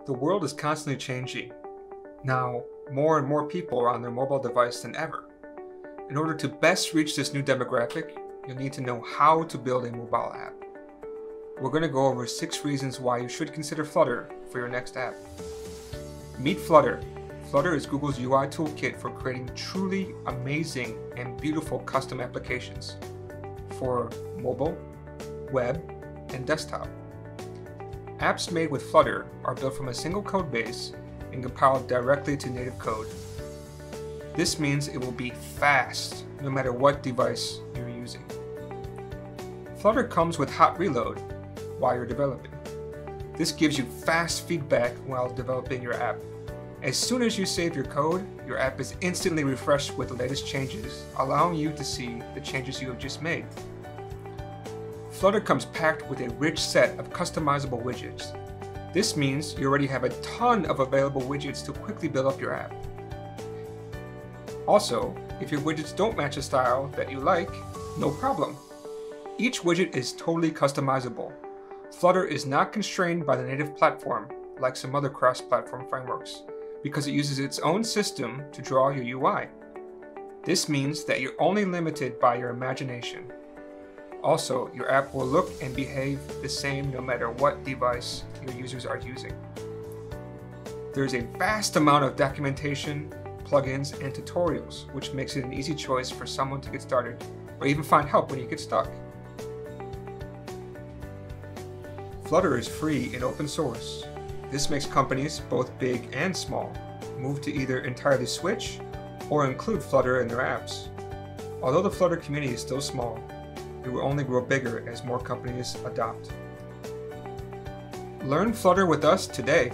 The world is constantly changing. Now, more and more people are on their mobile device than ever. In order to best reach this new demographic, you'll need to know how to build a mobile app. We're going to go over 6 reasons why you should consider Flutter for your next app. Meet Flutter. Flutter is Google's UI toolkit for creating truly amazing and beautiful custom applications for mobile, web, and desktop. Apps made with Flutter are built from a single code base and compiled directly to native code. This means it will be fast no matter what device you're using. Flutter comes with hot reload while you're developing. This gives you fast feedback while developing your app. As soon as you save your code, your app is instantly refreshed with the latest changes, allowing you to see the changes you have just made. Flutter comes packed with a rich set of customizable widgets. This means you already have a ton of available widgets to quickly build up your app. Also, if your widgets don't match a style that you like, no problem. Each widget is totally customizable. Flutter is not constrained by the native platform like some other cross-platform frameworks, because it uses its own system to draw your UI. This means that you're only limited by your imagination. Also, your app will look and behave the same no matter what device your users are using. There's a vast amount of documentation, plugins, and tutorials, which makes it an easy choice for someone to get started or even find help when you get stuck. Flutter is free and open source. This makes companies, both big and small, move to either entirely switch or include Flutter in their apps. Although the Flutter community is still small, it will only grow bigger as more companies adopt. Learn Flutter with us today.